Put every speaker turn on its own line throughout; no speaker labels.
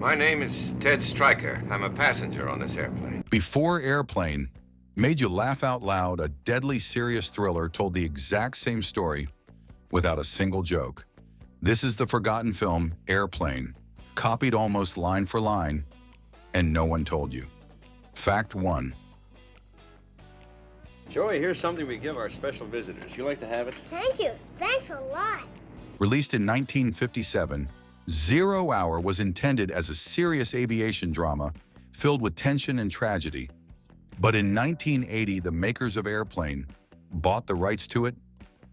My name is Ted Stryker. I'm a passenger on this airplane.
Before Airplane made you laugh out loud, a deadly serious thriller told the exact same story without a single joke. This is the forgotten film Airplane, copied almost line for line, and no one told you. Fact 1.
Joey, here's something we give our special visitors. You like to have it?
Thank you. Thanks a lot.
Released in 1957, 0 Hour was intended as a serious aviation drama filled with tension and tragedy. But in 1980, the makers of Airplane bought the rights to it,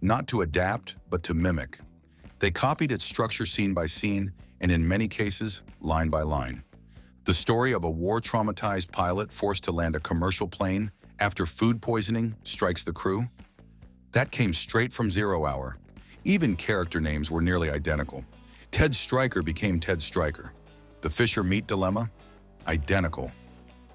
not to adapt, but to mimic. They copied its structure scene by scene, and in many cases, line by line. The story of a war-traumatized pilot forced to land a commercial plane after food poisoning strikes the crew. That came straight from 0 Hour. Even character names were nearly identical. Ted Stryker became Ted Stryker. The fish or meat dilemma? Identical.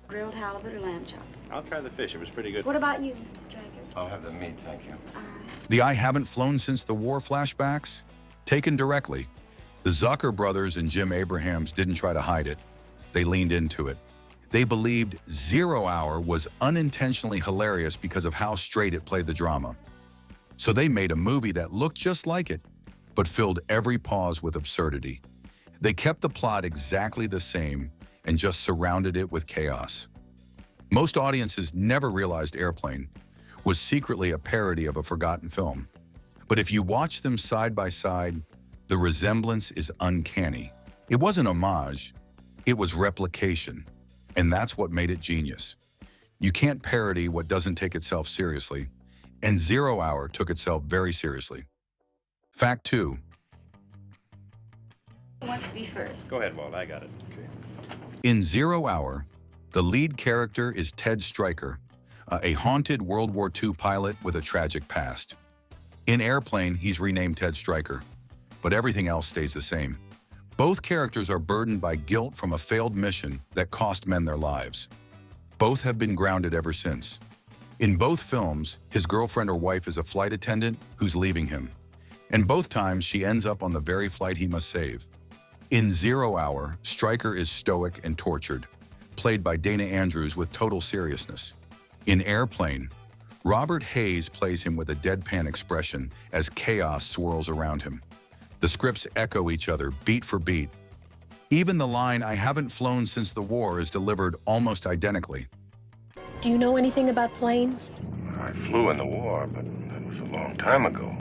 Grilled halibut or lamb chops?
I'll try the fish. It was pretty good.
What about you, Mr. Stryker?
I'll have the meat, thank you.
All right.
The I haven't flown since the war flashbacks? Taken directly. The Zucker brothers and Jim Abrahams didn't try to hide it. They leaned into it. They believed 0 Hour was unintentionally hilarious because of how straight it played the drama. So they made a movie that looked just like it, but filled every pause with absurdity. They kept the plot exactly the same and just surrounded it with chaos. Most audiences never realized Airplane was secretly a parody of a forgotten film. But if you watch them side by side, the resemblance is uncanny. It wasn't homage, it was replication, and that's what made it genius. You can't parody what doesn't take itself seriously, and 0 Hour took itself very seriously. Fact 2.
Who wants to be first?
Go ahead, Walt. I got it. Okay.
In 0 Hour, the lead character is Ted Stryker, a haunted World War II pilot with a tragic past. In Airplane, he's renamed Ted Stryker, but everything else stays the same. Both characters are burdened by guilt from a failed mission that cost men their lives. Both have been grounded ever since. In both films, his girlfriend or wife is a flight attendant who's leaving him, and both times she ends up on the very flight he must save. In 0 Hour, Stryker is stoic and tortured, played by Dana Andrews with total seriousness. In Airplane, Robert Hayes plays him with a deadpan expression as chaos swirls around him. The scripts echo each other, beat for beat. Even the line, "I haven't flown since the war," is delivered almost identically.
Do you know anything about planes?
I flew in the war, but that was a long time ago.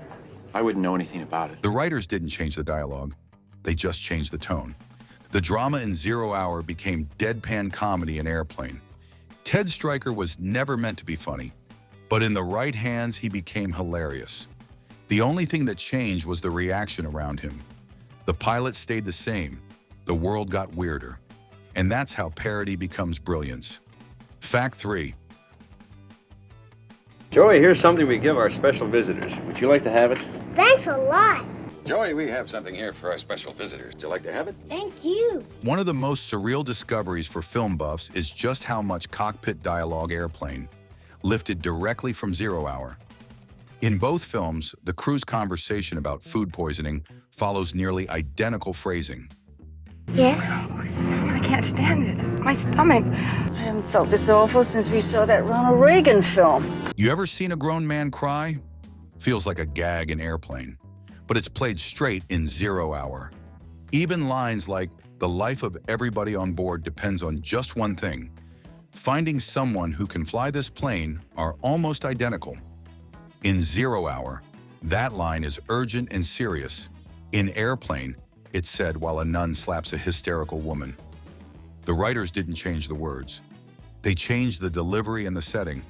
I wouldn't know anything about it.
The writers didn't change the dialogue, they just changed the tone. The drama in 0 Hour became deadpan comedy in Airplane. Ted Stryker was never meant to be funny, but in the right hands, he became hilarious. The only thing that changed was the reaction around him. The pilot stayed the same, the world got weirder. And that's how parody becomes brilliance. Fact 3.
Joey, here's something we give our special visitors. Would you like to have it?
Thanks a lot.
Joey, we have something here for our special visitors. Would you like to have it?
Thank you.
One of the most surreal discoveries for film buffs is just how much cockpit dialogue Airplane lifted directly from 0 Hour. In both films, the crew's conversation about food poisoning follows nearly identical phrasing.
Yes?
I can't stand it. My stomach.
I haven't felt this awful since we saw that Ronald Reagan film.
You ever seen a grown man cry? Feels like a gag in Airplane, but it's played straight in 0 Hour. Even lines like, "The life of everybody on board depends on just one thing," finding someone who can fly this plane, are almost identical. In 0 Hour, that line is urgent and serious. In Airplane, it's said while a nun slaps a hysterical woman. The writers didn't change the words. They changed the delivery and the setting.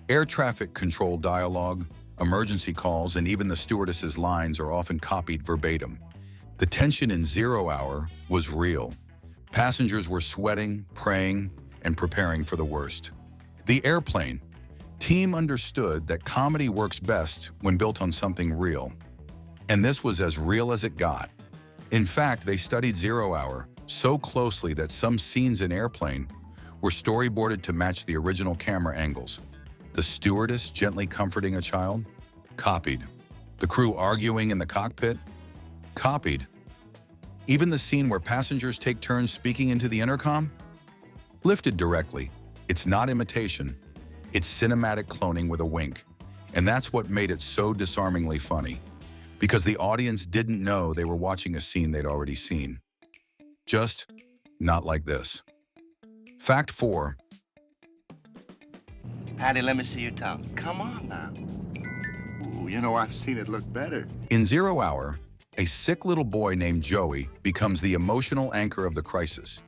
Air traffic control dialogue, emergency calls, and even the stewardess's lines are often copied verbatim. The tension in 0 Hour was real. Passengers were sweating, praying, and preparing for the worst. The Airplane team understood that comedy works best when built on something real. And this was as real as it got. In fact, they studied 0 Hour so closely that some scenes in Airplane were storyboarded to match the original camera angles. The stewardess gently comforting a child? Copied. The crew arguing in the cockpit? Copied. Even the scene where passengers take turns speaking into the intercom? Lifted directly. It's not imitation. It's cinematic cloning with a wink. And that's what made it so disarmingly funny. Because the audience didn't know they were watching a scene they'd already seen. Just not like this. Fact 4.
Patty, let me see your tongue. Come on now.
Ooh, you know, I've seen it look better.
In 0 Hour, a sick little boy named Joey becomes the emotional anchor of the crisis.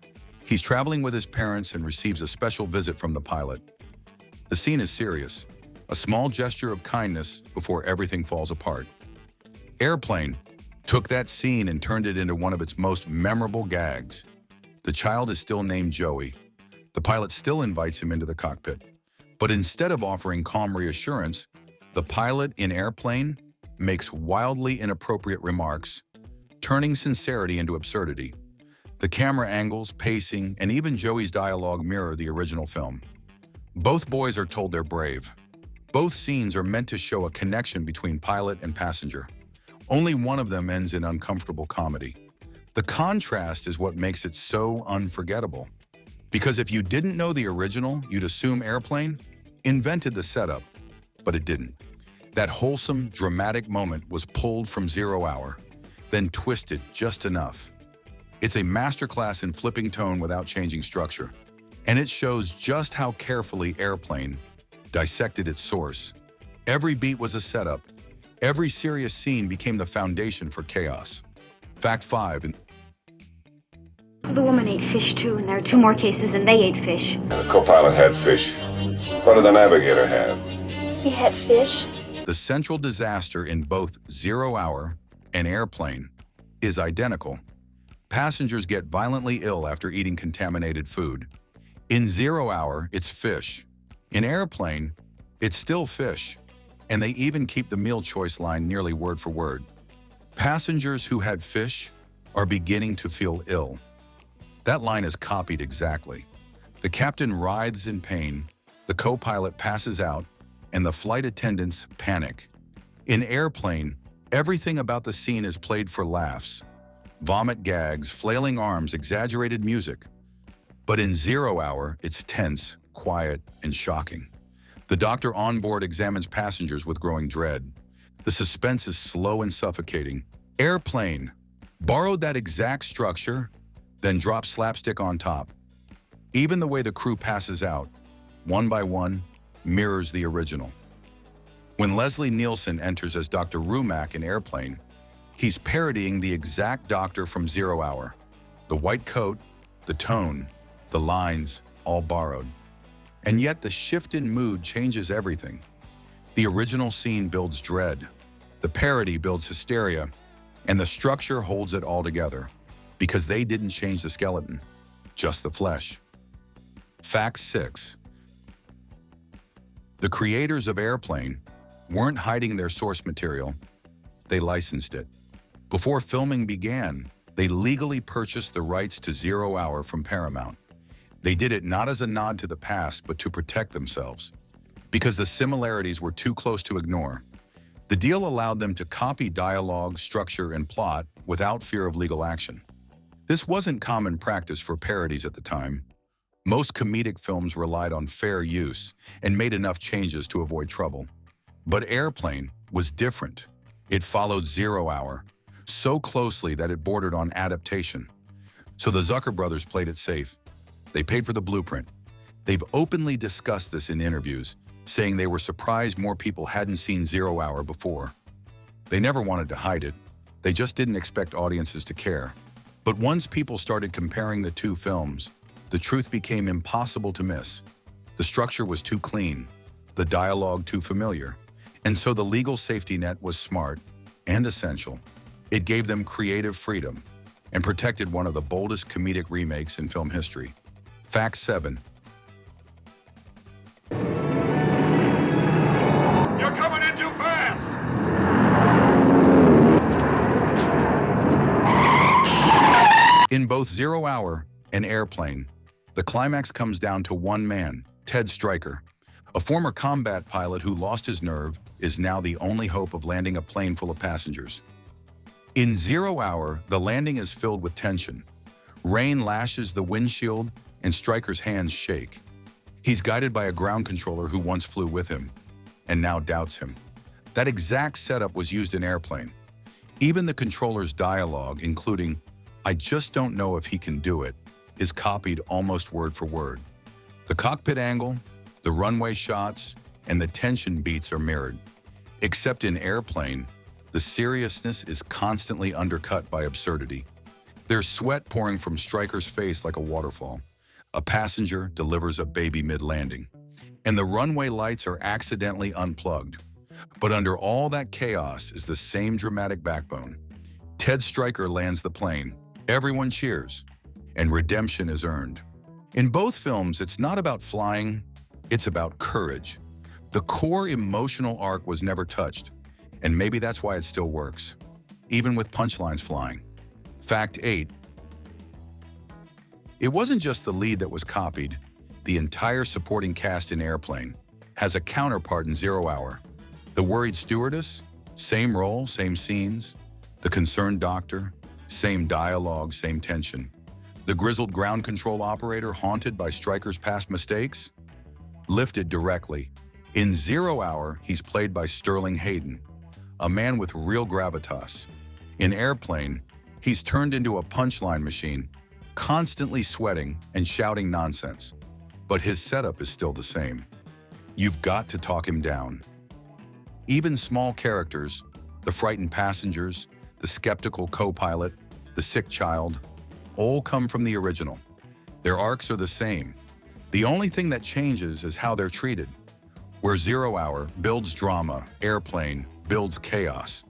He's traveling with his parents and receives a special visit from the pilot. The scene is serious, a small gesture of kindness before everything falls apart. Airplane took that scene and turned it into one of its most memorable gags. The child is still named Joey. The pilot still invites him into the cockpit. But instead of offering calm reassurance, the pilot in Airplane makes wildly inappropriate remarks, turning sincerity into absurdity. The camera angles, pacing, and even Joey's dialogue mirror the original film. Both boys are told they're brave. Both scenes are meant to show a connection between pilot and passenger. Only one of them ends in uncomfortable comedy. The contrast is what makes it so unforgettable. Because if you didn't know the original, you'd assume Airplane invented the setup, but it didn't. That wholesome, dramatic moment was pulled from 0 Hour, then twisted just enough. It's a masterclass in flipping tone without changing structure, and it shows just how carefully Airplane dissected its source. Every beat was a setup. Every serious scene became the foundation for chaos. Fact 5.
The woman ate fish too, and there are 2 more cases, and they ate fish.
The co-pilot had fish. What did the navigator have?
He had fish.
The central disaster in both 0 Hour and Airplane is identical. Passengers get violently ill after eating contaminated food. In 0 Hour, it's fish. In Airplane, it's still fish. And they even keep the meal choice line nearly word for word. Passengers who had fish are beginning to feel ill. That line is copied exactly. The captain writhes in pain, the co-pilot passes out, and the flight attendants panic. In Airplane, everything about the scene is played for laughs. Vomit gags, flailing arms, exaggerated music. But in 0 Hour, it's tense, quiet, and shocking. The doctor on board examines passengers with growing dread. The suspense is slow and suffocating. Airplane borrowed that exact structure, then dropped slapstick on top. Even the way the crew passes out, one by one, mirrors the original. When Leslie Nielsen enters as Dr. Rumack in Airplane, he's parodying the exact doctor from 0 Hour. The white coat, the tone, the lines, all borrowed. And yet the shift in mood changes everything. The original scene builds dread, the parody builds hysteria, and the structure holds it all together. Because they didn't change the skeleton, just the flesh. Fact 6. The creators of Airplane weren't hiding their source material, they licensed it. Before filming began, they legally purchased the rights to 0 Hour from Paramount. They did it not as a nod to the past, but to protect themselves. Because the similarities were too close to ignore. The deal allowed them to copy dialogue, structure, and plot without fear of legal action. This wasn't common practice for parodies at the time. Most comedic films relied on fair use and made enough changes to avoid trouble. But Airplane was different. It followed 0 Hour so closely that it bordered on adaptation. So the Zucker brothers played it safe. They paid for the blueprint. They've openly discussed this in interviews, saying they were surprised more people hadn't seen 0 Hour before. They never wanted to hide it. They just didn't expect audiences to care. But once people started comparing the 2 films, the truth became impossible to miss. The structure was too clean, the dialogue too familiar, and so the legal safety net was smart and essential. It gave them creative freedom and protected one of the boldest comedic remakes in film history. Fact 7.
You're coming in too fast!
In both 0 Hour and Airplane, the climax comes down to one man, Ted Stryker. A former combat pilot who lost his nerve is now the only hope of landing a plane full of passengers. In 0 Hour, the landing is filled with tension. Rain lashes the windshield and Stryker's hands shake. He's guided by a ground controller who once flew with him and now doubts him. That exact setup was used in Airplane. Even the controller's dialogue, including, "I just don't know if he can do it," is copied almost word for word. The cockpit angle, the runway shots, and the tension beats are mirrored. Except in Airplane, the seriousness is constantly undercut by absurdity. There's sweat pouring from Stryker's face like a waterfall. A passenger delivers a baby mid-landing. And the runway lights are accidentally unplugged. But under all that chaos is the same dramatic backbone. Ted Stryker lands the plane, everyone cheers, and redemption is earned. In both films, it's not about flying, it's about courage. The core emotional arc was never touched, and maybe that's why it still works, even with punchlines flying. Fact 8. It wasn't just the lead that was copied. The entire supporting cast in Airplane has a counterpart in 0 Hour. The worried stewardess, same role, same scenes. The concerned doctor, same dialogue, same tension. The grizzled ground control operator haunted by Stryker's past mistakes, lifted directly. In 0 Hour, he's played by Sterling Hayden, a man with real gravitas. In Airplane, he's turned into a punchline machine, constantly sweating and shouting nonsense. But his setup is still the same. You've got to talk him down. Even small characters, the frightened passengers, the skeptical co-pilot, the sick child, all come from the original. Their arcs are the same. The only thing that changes is how they're treated. Where 0 Hour builds drama, Airplane builds chaos.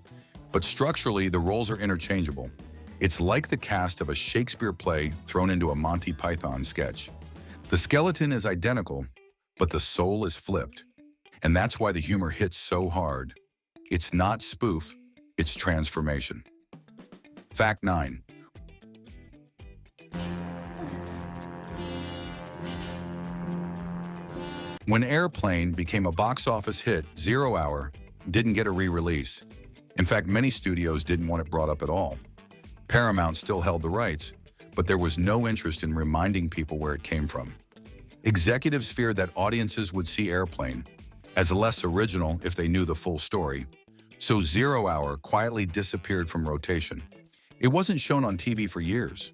But structurally, the roles are interchangeable. It's like the cast of a Shakespeare play thrown into a Monty Python sketch. The skeleton is identical, but the soul is flipped. And that's why the humor hits so hard. It's not spoof, it's transformation. Fact 9. When Airplane became a box office hit, 0 Hour didn't get a re-release. In fact, many studios didn't want it brought up at all. Paramount still held the rights, but there was no interest in reminding people where it came from. Executives feared that audiences would see Airplane as less original if they knew the full story, so 0 Hour quietly disappeared from rotation. It wasn't shown on TV for years.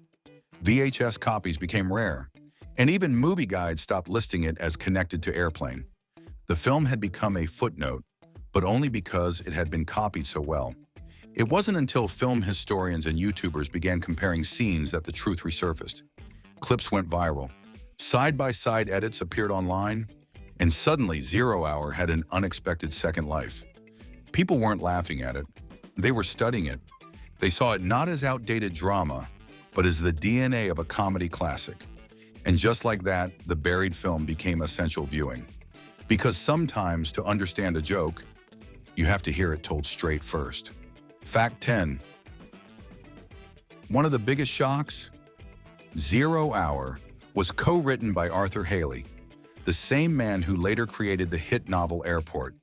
VHS copies became rare, and even movie guides stopped listing it as connected to Airplane. The film had become a footnote, but only because it had been copied so well. It wasn't until film historians and YouTubers began comparing scenes that the truth resurfaced. Clips went viral. Side-by-side edits appeared online, and suddenly 0 Hour had an unexpected second life. People weren't laughing at it. They were studying it. They saw it not as outdated drama, but as the DNA of a comedy classic. And just like that, the buried film became essential viewing. Because sometimes, to understand a joke, you have to hear it told straight first. Fact 10. One of the biggest shocks? 0 Hour was co-written by Arthur Haley, the same man who later created the hit novel Airport.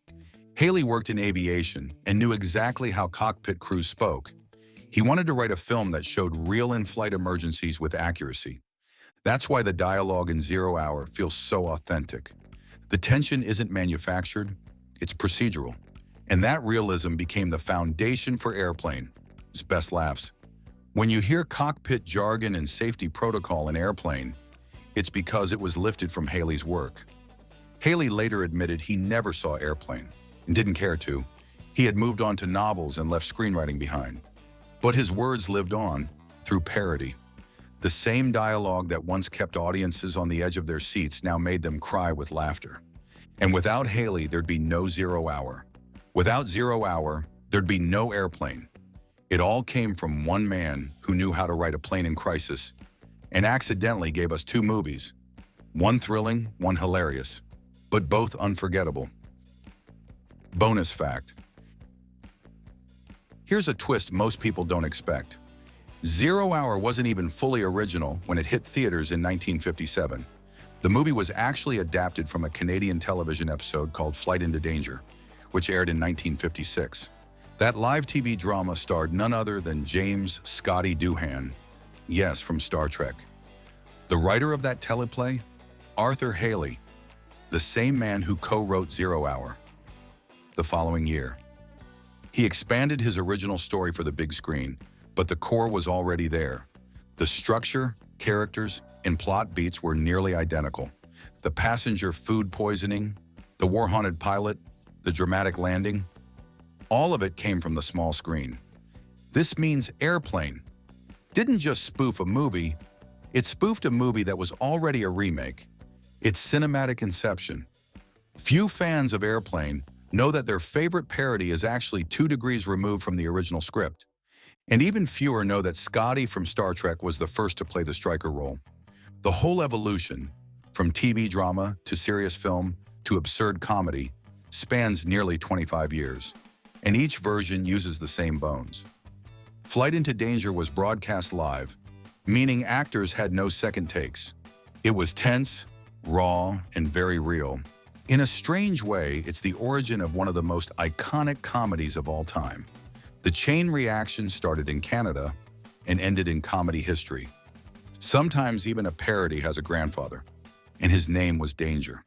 Haley worked in aviation and knew exactly how cockpit crews spoke. He wanted to write a film that showed real in-flight emergencies with accuracy. That's why the dialogue in 0 Hour feels so authentic. The tension isn't manufactured, it's procedural. And that realism became the foundation for Airplane's best laughs. When you hear cockpit jargon and safety protocol in Airplane, it's because it was lifted from Haley's work. Haley later admitted he never saw Airplane and didn't care to. He had moved on to novels and left screenwriting behind. But his words lived on through parody. The same dialogue that once kept audiences on the edge of their seats now made them cry with laughter. And without Haley, there'd be no 0 Hour. Without 0 Hour, there'd be no Airplane. It all came from one man who knew how to write a plane in crisis and accidentally gave us 2 movies, one thrilling, one hilarious, but both unforgettable. Bonus fact. Here's a twist most people don't expect. 0 Hour wasn't even fully original when it hit theaters in 1957. The movie was actually adapted from a Canadian television episode called Flight into Danger, which aired in 1956. That live TV drama starred none other than James Scotty Doohan, yes, from Star Trek. The writer of that teleplay, Arthur Haley, the same man who co-wrote 0 Hour. The following year, he expanded his original story for the big screen, but the core was already there. The structure, characters, and plot beats were nearly identical. The passenger food poisoning, the war-haunted pilot, the dramatic landing, all of it came from the small screen. This means Airplane didn't just spoof a movie, it spoofed a movie that was already a remake. It's cinematic inception. Few fans of Airplane know that their favorite parody is actually 2 degrees removed from the original script. And even fewer know that Scotty from Star Trek was the first to play the striker role. The whole evolution, from TV drama to serious film to absurd comedy, spans nearly 25 years. And each version uses the same bones. Flight into Danger was broadcast live, meaning actors had no second takes. It was tense, raw, and very real. In a strange way, it's the origin of one of the most iconic comedies of all time. The chain reaction started in Canada and ended in comedy history. Sometimes even a parody has a grandfather, and his name was Danger.